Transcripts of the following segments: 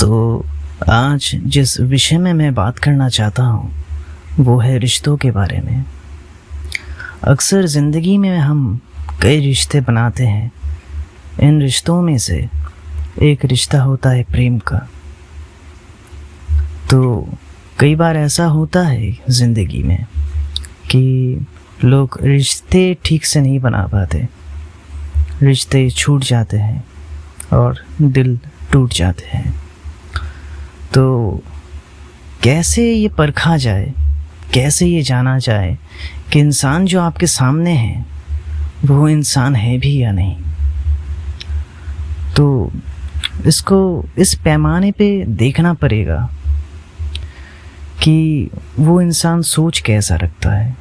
तो आज जिस विषय में मैं बात करना चाहता हूँ वो है रिश्तों के बारे में। अक्सर ज़िंदगी में हम कई रिश्ते बनाते हैं। इन रिश्तों में से एक रिश्ता होता है प्रेम का। तो कई बार ऐसा होता है ज़िंदगी में कि लोग रिश्ते ठीक से नहीं बना पाते, रिश्ते छूट जाते हैं और दिल टूट जाते हैं। तो कैसे ये परखा जाए, कैसे ये जाना जाए कि इंसान जो आपके सामने है वो इंसान है भी या नहीं। तो इसको इस पैमाने पे देखना पड़ेगा कि वो इंसान सोच कैसा रखता है।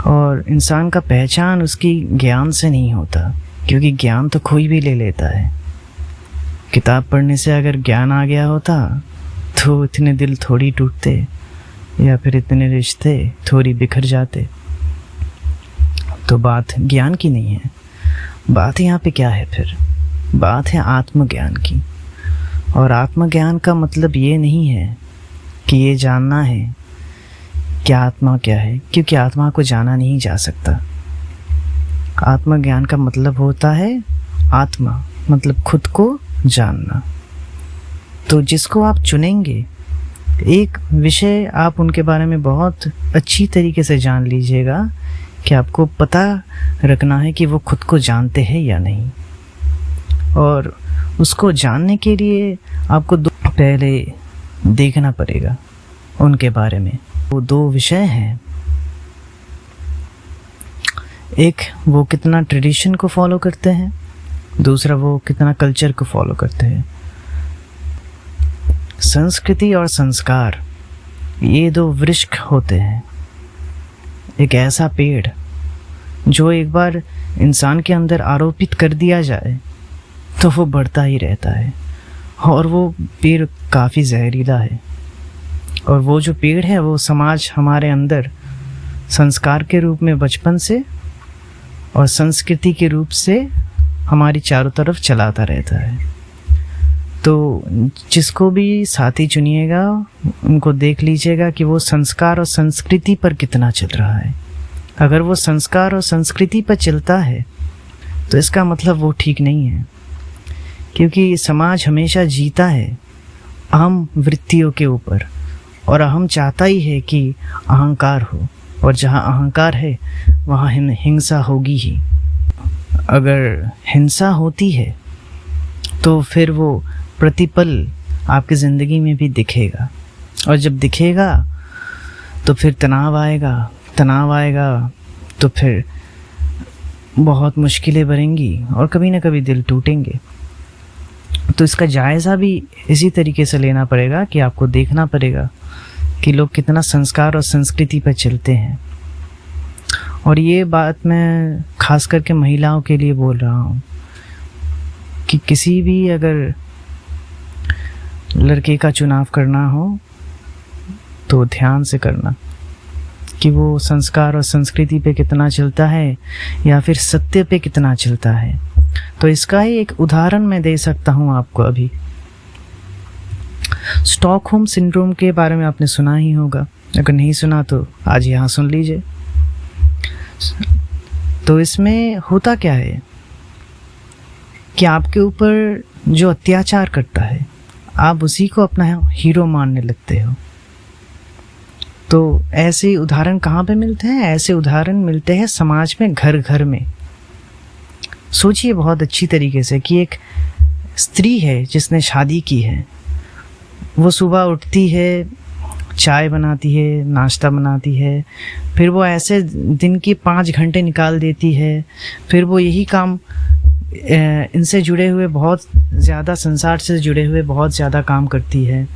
और इंसान का पहचान उसकी ज्ञान से नहीं होता, क्योंकि ज्ञान तो कोई भी ले लेता है। किताब पढ़ने से अगर ज्ञान आ गया होता तो इतने दिल थोड़ी टूटते या फिर इतने रिश्ते थोड़ी बिखर जाते। तो बात ज्ञान की नहीं है, बात यहाँ पे क्या है फिर? बात है आत्मज्ञान की। और आत्मज्ञान का मतलब ये नहीं है कि ये जानना है कि आत्मा क्या है, क्योंकि आत्मा को जाना नहीं जा सकता। आत्मज्ञान का मतलब होता है आत्मा मतलब खुद को जानना। तो जिसको आप चुनेंगे, एक विषय आप उनके बारे में बहुत अच्छी तरीके से जान लीजिएगा कि आपको पता रखना है कि वो खुद को जानते हैं या नहीं। और उसको जानने के लिए आपको पहले देखना पड़ेगा उनके बारे में। वो दो विषय हैं, एक वो कितना ट्रेडिशन को फॉलो करते हैं, दूसरा वो कितना कल्चर को फॉलो करते हैं। संस्कृति और संस्कार ये दो वृक्ष होते हैं। एक ऐसा पेड़ जो एक बार इंसान के अंदर आरोपित कर दिया जाए तो वो बढ़ता ही रहता है, और वो पेड़ काफ़ी जहरीला है। और वो जो पेड़ है वो समाज हमारे अंदर संस्कार के रूप में बचपन से और संस्कृति के रूप से हमारी चारों तरफ चलाता रहता है। तो जिसको भी साथी चुनिएगा उनको देख लीजिएगा कि वो संस्कार और संस्कृति पर कितना चल रहा है। अगर वो संस्कार और संस्कृति पर चलता है तो इसका मतलब वो ठीक नहीं है, क्योंकि समाज हमेशा जीता है अहम वृत्तियों के ऊपर, और अहम चाहता ही है कि अहंकार हो, और जहाँ अहंकार है वहाँ हिंसा होगी ही। अगर हिंसा होती है तो फिर वो प्रतिपल आपकी ज़िंदगी में भी दिखेगा, और जब दिखेगा तो फिर तनाव आएगा तो फिर बहुत मुश्किलें बढ़ेंगी और कभी ना कभी दिल टूटेंगे। तो इसका जायज़ा भी इसी तरीके से लेना पड़ेगा कि आपको देखना पड़ेगा कि लोग कितना संस्कार और संस्कृति पर चलते हैं। और ये बात मैं खास करके महिलाओं के लिए बोल रहा हूँ कि किसी भी अगर लड़के का चुनाव करना हो तो ध्यान से करना कि वो संस्कार और संस्कृति पे कितना चलता है या फिर सत्य पे कितना चलता है। तो इसका ही एक उदाहरण मैं दे सकता हूँ आपको। अभी स्टॉकहोम सिंड्रोम के बारे में आपने सुना ही होगा, अगर नहीं सुना तो आज यहाँ सुन लीजिए। तो इसमें होता क्या है कि आपके ऊपर जो अत्याचार करता है आप उसी को अपना हीरो मानने लगते हो। तो ऐसे उदाहरण कहाँ पे मिलते हैं? ऐसे उदाहरण मिलते हैं समाज में, घर घर में। सोचिए बहुत अच्छी तरीके से कि एक स्त्री है जिसने शादी की है, वो सुबह उठती है, चाय बनाती है, नाश्ता बनाती है, फिर वो ऐसे दिन की 5 घंटे निकाल देती है, फिर वो यही काम इनसे जुड़े हुए बहुत ज़्यादा, संसार से जुड़े हुए बहुत ज़्यादा काम करती है।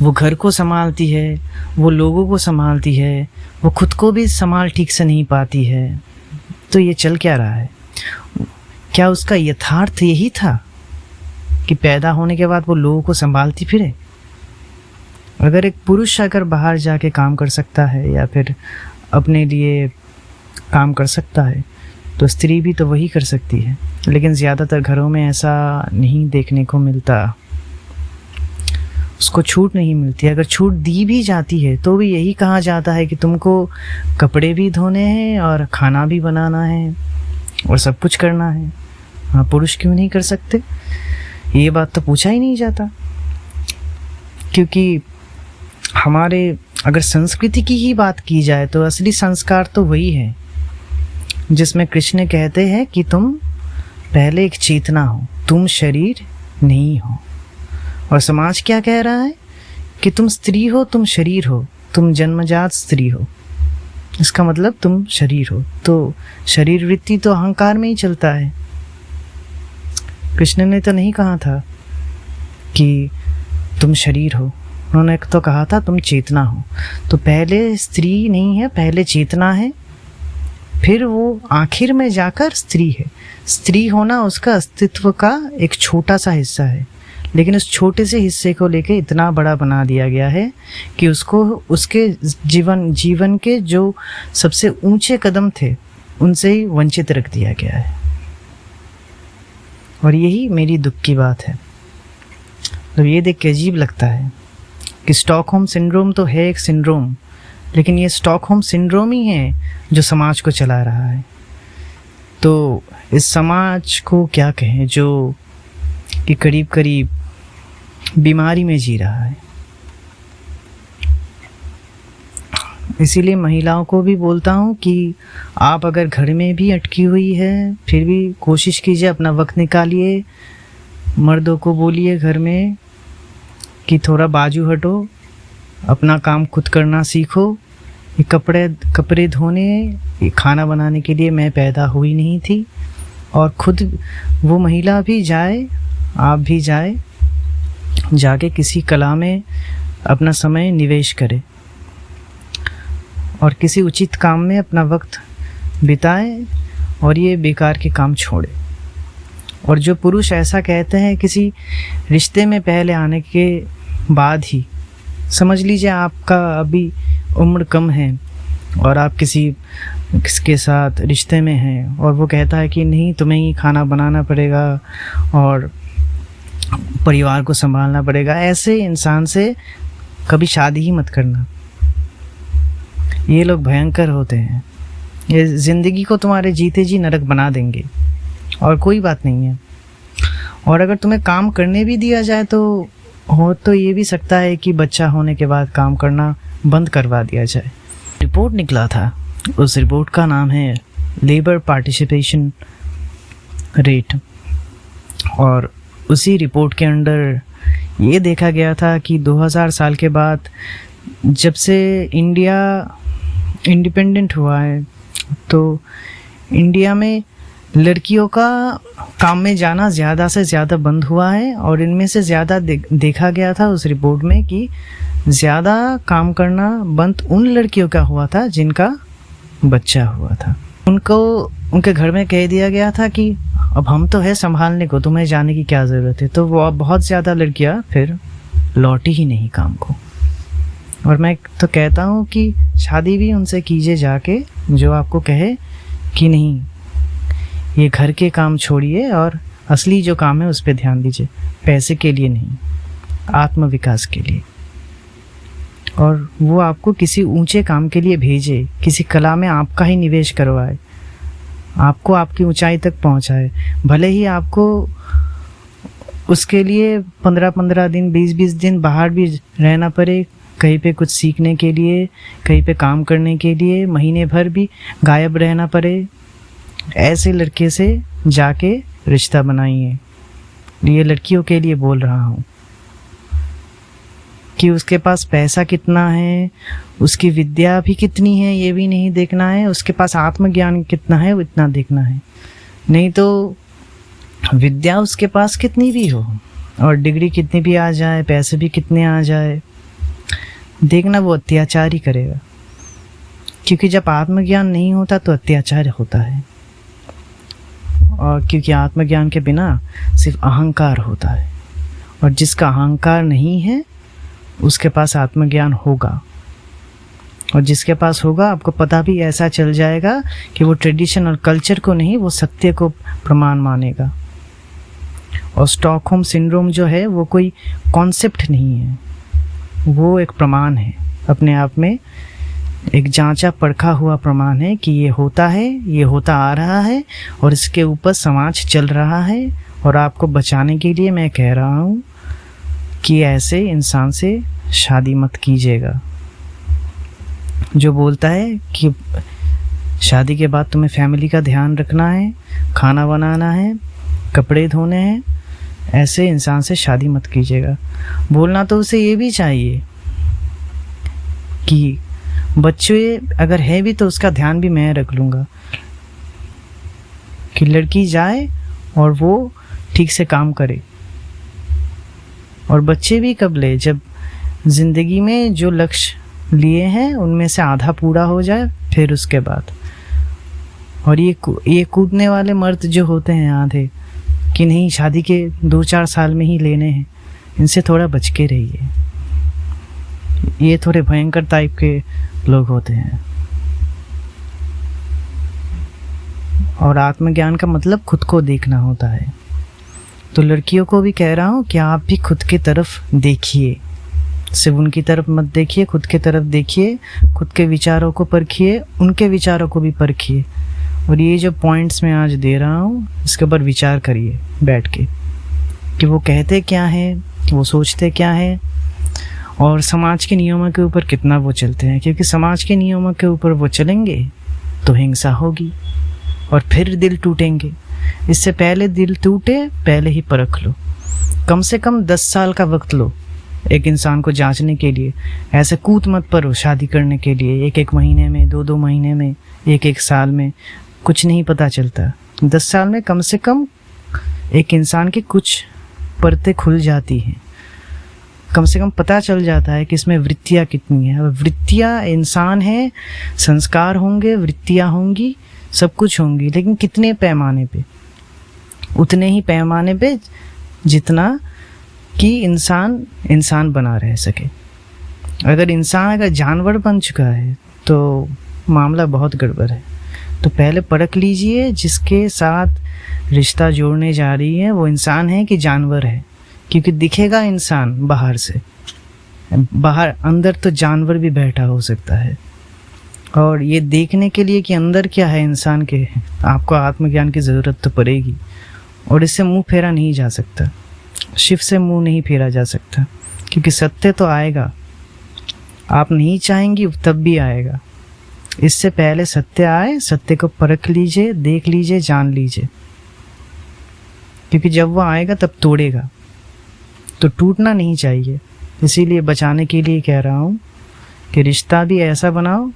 वो घर को संभालती है, वो लोगों को संभालती है, वो खुद को भी संभाल ठीक से नहीं पाती है। तो ये चल क्या रहा है? क्या उसका यथार्थ यही था कि पैदा होने के बाद वो लोगों को संभालती फिरे? अगर एक पुरुष अगर बाहर जाके काम कर सकता है या फिर अपने लिए काम कर सकता है तो स्त्री भी तो वही कर सकती है, लेकिन ज़्यादातर घरों में ऐसा नहीं देखने को मिलता। उसको छूट नहीं मिलती। अगर छूट दी भी जाती है तो भी यही कहा जाता है कि तुमको कपड़े भी धोने हैं और खाना भी बनाना है और सब कुछ करना है। हाँ, पुरुष क्यों नहीं कर सकते? ये बात तो पूछा ही नहीं जाता। क्योंकि हमारे अगर संस्कृति की ही बात की जाए तो असली संस्कार तो वही है जिसमें कृष्ण कहते हैं कि तुम पहले एक चेतना हो, तुम शरीर नहीं हो। और समाज क्या कह रहा है कि तुम स्त्री हो, तुम शरीर हो, तुम जन्मजात स्त्री हो। इसका मतलब तुम शरीर हो, तो शरीर वृत्ति तो अहंकार में ही चलता है। कृष्ण ने तो नहीं कहा था कि तुम शरीर हो, उन्होंने तो कहा था तुम चेतना हो। तो पहले स्त्री नहीं है, पहले चेतना है, फिर वो आखिर में जाकर स्त्री है। स्त्री होना उसका अस्तित्व का एक छोटा सा हिस्सा है, लेकिन उस छोटे से हिस्से को लेके इतना बड़ा बना दिया गया है कि उसको उसके जीवन के जो सबसे ऊंचे कदम थे उनसे ही वंचित रख दिया गया है। और यही मेरी दुख की बात है। तो ये देख के अजीब लगता है कि स्टॉकहोम सिंड्रोम तो है एक सिंड्रोम, लेकिन ये स्टॉकहोम सिंड्रोम ही है जो समाज को चला रहा है। तो इस समाज को क्या कहें जो कि करीब करीब बीमारी में जी रहा है। इसीलिए महिलाओं को भी बोलता हूँ कि आप अगर घर में भी अटकी हुई है फिर भी कोशिश कीजिए, अपना वक्त निकालिए। मर्दों को बोलिए घर में कि थोड़ा बाजू हटो, अपना काम खुद करना सीखो। ये कपड़े धोने, ये खाना बनाने के लिए मैं पैदा हुई नहीं थी। और खुद वो महिला भी जाए, आप भी जाके किसी कला में अपना समय निवेश करें और किसी उचित काम में अपना वक्त बिताएं और ये बेकार के काम छोड़ें। और जो पुरुष ऐसा कहते हैं किसी रिश्ते में पहले आने के बाद ही, समझ लीजिए आपका अभी उम्र कम है और आप किसके साथ रिश्ते में हैं और वो कहता है कि नहीं तुम्हें ही खाना बनाना पड़ेगा और परिवार को संभालना पड़ेगा, ऐसे इंसान से कभी शादी ही मत करना। ये लोग भयंकर होते हैं, ये ज़िंदगी को तुम्हारे जीते जी नरक बना देंगे और कोई बात नहीं है। और अगर तुम्हें काम करने भी दिया जाए तो ये भी सकता है कि बच्चा होने के बाद काम करना बंद करवा दिया जाए। रिपोर्ट निकला था, उस रिपोर्ट का नाम है लेबर पार्टिसिपेशन रेट। और उसी रिपोर्ट के अंडर ये देखा गया था कि 2000 साल के बाद जब से इंडिया इंडिपेंडेंट हुआ है तो इंडिया में लड़कियों का काम में जाना ज़्यादा से ज़्यादा बंद हुआ है। और इनमें से ज़्यादा देखा गया था उस रिपोर्ट में कि ज़्यादा काम करना बंद उन लड़कियों का हुआ था जिनका बच्चा हुआ था। उनको उनके घर में कह दिया गया था कि अब हम तो है संभालने को, तुम्हें जाने की क्या ज़रूरत है। तो वो बहुत ज़्यादा लड़कियां फिर लौटी ही नहीं काम को। और मैं तो कहता हूँ कि शादी भी उनसे कीजिए जाके जो आपको कहे कि नहीं ये घर के काम छोड़िए और असली जो काम है उस पर ध्यान दीजिए, पैसे के लिए नहीं, आत्म विकास के लिए। और वो आपको किसी ऊंचे काम के लिए भेजे, किसी कला में आपका ही निवेश करवाए, आपको आपकी ऊंचाई तक पहुंचाए। भले ही आपको उसके लिए 15-15 दिन 20-20 दिन बाहर भी रहना पड़े, कहीं पे कुछ सीखने के लिए, कहीं पे काम करने के लिए, महीने भर भी गायब रहना पड़े, ऐसे लड़के से जाके रिश्ता बनाइए। ये लड़कियों के लिए बोल रहा हूँ कि उसके पास पैसा कितना है, उसकी विद्या भी कितनी है ये भी नहीं देखना है, उसके पास आत्मज्ञान कितना है वो इतना देखना है। नहीं तो विद्या उसके पास कितनी भी हो और डिग्री कितनी भी आ जाए, पैसे भी कितने आ जाए, देखना वो अत्याचार ही करेगा। क्योंकि जब आत्मज्ञान नहीं होता तो अत्याचार होता है। और क्योंकि आत्मज्ञान के बिना सिर्फ अहंकार होता है, और जिसका अहंकार नहीं है उसके पास आत्मज्ञान होगा। और जिसके पास होगा आपको पता भी ऐसा चल जाएगा कि वो ट्रेडिशन और कल्चर को नहीं, वो सत्य को प्रमाण मानेगा। और स्टॉकहोम सिंड्रोम जो है वो कोई कॉन्सेप्ट नहीं है, वो एक प्रमाण है अपने आप में, एक जांचा परखा हुआ प्रमाण है कि ये होता है, ये होता आ रहा है और इसके ऊपर समाज चल रहा है। और आपको बचाने के लिए मैं कह रहा हूँ कि ऐसे इंसान से शादी मत कीजिएगा जो बोलता है कि शादी के बाद तुम्हें फैमिली का ध्यान रखना है, खाना बनाना है, कपड़े धोने हैं। ऐसे इंसान से शादी मत कीजिएगा। बोलना तो उसे ये भी चाहिए कि बच्चे अगर है भी तो उसका ध्यान भी मैं रख लूँगा, कि लड़की जाए और वो ठीक से काम करे। और बच्चे भी कब ले, जब ज़िंदगी में जो लक्ष्य लिए हैं उनमें से आधा पूरा हो जाए, फिर उसके बाद। और ये कूदने वाले मर्द जो होते हैं आधे कि नहीं शादी के 2-4 साल में ही लेने हैं, इनसे थोड़ा बच के रहिए। ये थोड़े भयंकर टाइप के लोग होते हैं। और आत्मज्ञान का मतलब खुद को देखना होता है। तो लड़कियों को भी कह रहा हूँ कि आप भी खुद की तरफ देखिए, सिर्फ उनकी तरफ मत देखिए, खुद की तरफ देखिए, खुद के विचारों को परखिए, उनके विचारों को भी परखिए। और ये जो पॉइंट्स मैं आज दे रहा हूँ इसके ऊपर विचार करिए बैठ के, कि वो कहते क्या हैं, वो सोचते क्या है, और समाज के नियमों के ऊपर कितना वो चलते हैं। क्योंकि समाज के नियमों के ऊपर वो चलेंगे तो हिंसा होगी और फिर दिल टूटेंगे। इससे पहले दिल टूटे पहले ही परख लो। कम से कम 10 साल का वक्त लो एक इंसान को जांचने के लिए। ऐसे कूद मत पड़ो शादी करने के लिए 1-1 महीने में, 2-2 महीने में, 1-1 साल में। कुछ नहीं पता चलता। 10 साल में कम से कम एक इंसान की कुछ परतें खुल जाती हैं। कम से कम पता चल जाता है कि इसमें वृत्तियाँ कितनी हैं। वृत्तियाँ इंसान है, संस्कार होंगे, वृत्तियाँ होंगी, सब कुछ होंगी, लेकिन कितने पैमाने पे? उतने ही पैमाने पे जितना कि इंसान बना रह सके। अगर इंसान अगर जानवर बन चुका है तो मामला बहुत गड़बड़ है। तो पहले परख लीजिए जिसके साथ रिश्ता जोड़ने जा रही है वो इंसान है कि जानवर है। क्योंकि दिखेगा इंसान बाहर से, बाहर अंदर तो जानवर भी बैठा हो सकता है। और ये देखने के लिए कि अंदर क्या है इंसान के, आपको आत्मज्ञान की ज़रूरत तो पड़ेगी। और इससे मुंह फेरा नहीं जा सकता, शिव से मुंह नहीं फेरा जा सकता, क्योंकि सत्य तो आएगा। आप नहीं चाहेंगी तब भी आएगा। इससे पहले सत्य आए, सत्य को परख लीजिए, देख लीजिए, जान लीजिए। क्योंकि जब वो आएगा तब तोड़ेगा, तो टूटना नहीं चाहिए। इसीलिए बचाने के लिए कह रहा हूँ कि रिश्ता भी ऐसा बनाओ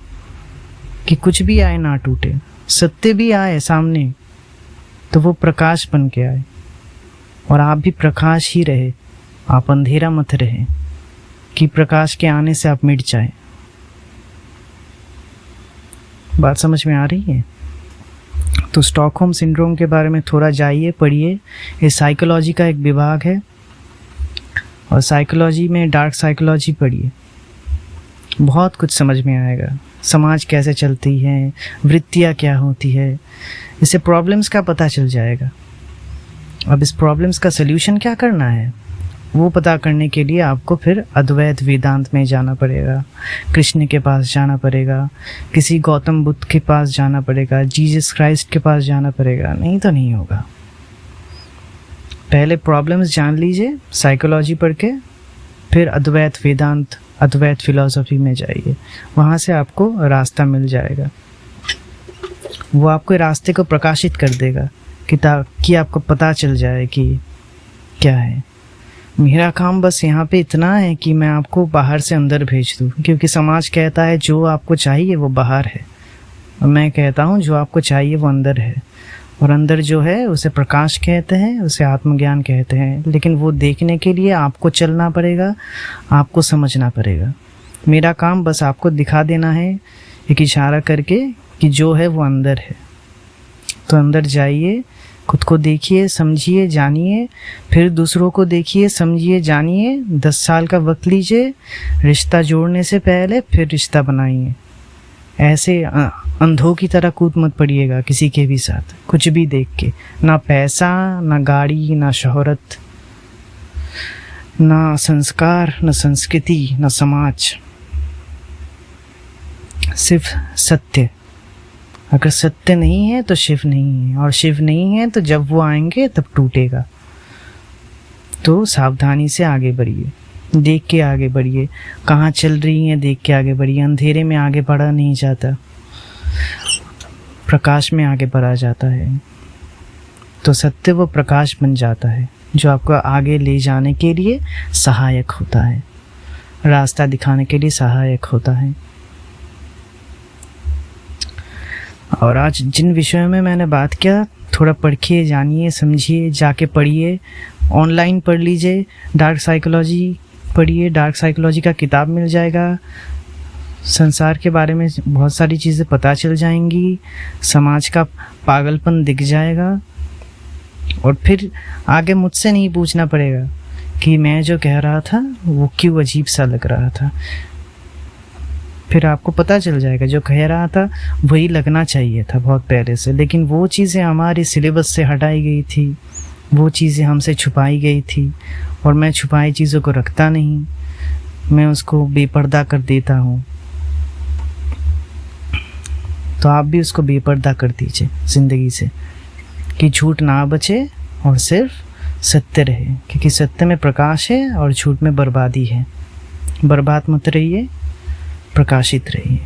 कि कुछ भी आए ना टूटे। सत्य भी आए सामने तो वो प्रकाश बन के आए, और आप भी प्रकाश ही रहे। आप अंधेरा मत रहे कि प्रकाश के आने से आप मिट जाए। बात समझ में आ रही है? तो स्टॉकहोम सिंड्रोम के बारे में थोड़ा जाइए, पढ़िए। ये साइकोलॉजी का एक विभाग है, और साइकोलॉजी में डार्क साइकोलॉजी पढ़िए, बहुत कुछ समझ में आएगा। समाज कैसे चलती है, वृत्तियाँ क्या होती है, इससे प्रॉब्लम्स का पता चल जाएगा। अब इस प्रॉब्लम्स का सल्यूशन क्या करना है वो पता करने के लिए आपको फिर अद्वैत वेदांत में जाना पड़ेगा, कृष्ण के पास जाना पड़ेगा, किसी गौतम बुद्ध के पास जाना पड़ेगा, जीसस क्राइस्ट के पास जाना पड़ेगा। नहीं तो नहीं होगा। पहले प्रॉब्लम्स जान लीजिए साइकोलॉजी पढ़ के, फिर अद्वैत वेदांत, अद्वैत फिलॉसफी में जाइए। वहाँ से आपको रास्ता मिल जाएगा। वो आपके रास्ते को प्रकाशित कर देगा कि आपको पता चल जाए कि क्या है। मेरा काम बस यहाँ पे इतना है कि मैं आपको बाहर से अंदर भेज दूँ, क्योंकि समाज कहता है जो आपको चाहिए वो बाहर है, और मैं कहता हूँ जो आपको चाहिए वो अंदर है। और अंदर जो है उसे प्रकाश कहते हैं, उसे आत्मज्ञान कहते हैं। लेकिन वो देखने के लिए आपको चलना पड़ेगा, आपको समझना पड़ेगा। मेरा काम बस आपको दिखा देना है एक इशारा करके कि जो है वो अंदर है। तो अंदर जाइए, खुद को देखिए, समझिए, जानिए, फिर दूसरों को देखिए, समझिए, जानिए। 10 साल का वक्त लीजिए रिश्ता जोड़ने से पहले, फिर रिश्ता बनाइए। ऐसे अंधों की तरह कूद मत पड़िएगा किसी के भी साथ, कुछ भी देख के। ना पैसा, ना गाड़ी, ना शोहरत, ना संस्कार, ना संस्कृति, ना समाज, सिर्फ सत्य। अगर सत्य नहीं है तो शिव नहीं है, और शिव नहीं है तो जब वो आएंगे तब टूटेगा। तो सावधानी से आगे बढ़िए, देख के आगे बढ़िए। कहाँ चल रही हैं देख के आगे बढ़िए। अंधेरे में आगे बढ़ा नहीं जाता, प्रकाश में आगे बढ़ा जाता है। तो सत्य वो प्रकाश बन जाता है जो आपको आगे ले जाने के लिए सहायक होता है, रास्ता दिखाने के लिए सहायक होता है। और आज जिन विषयों में मैंने बात किया, थोड़ा पढ़िए, जानिए, समझिए, जाके पढ़िए, ऑनलाइन पढ़ लीजिए। डार्क साइकोलॉजी पढ़िए, डार्क साइकोलॉजी का किताब मिल जाएगा। संसार के बारे में बहुत सारी चीज़ें पता चल जाएंगी, समाज का पागलपन दिख जाएगा। और फिर आगे मुझसे नहीं पूछना पड़ेगा कि मैं जो कह रहा था वो क्यों अजीब सा लग रहा था। फिर आपको पता चल जाएगा जो कह रहा था वही लगना चाहिए था बहुत पहले से, लेकिन वो चीज़ें हमारे सिलेबस से हटाई गई थी, वो चीज़ें हमसे छुपाई गई थी। और मैं छुपाई चीज़ों को रखता नहीं, मैं उसको बेपर्दा कर देता हूँ। तो आप भी उसको बेपर्दा कर दीजिए ज़िंदगी से, कि झूठ ना बचे और सिर्फ सत्य रहे, क्योंकि सत्य में प्रकाश है और झूठ में बर्बादी है। बर्बाद मत रहिए, प्रकाशित रहिए।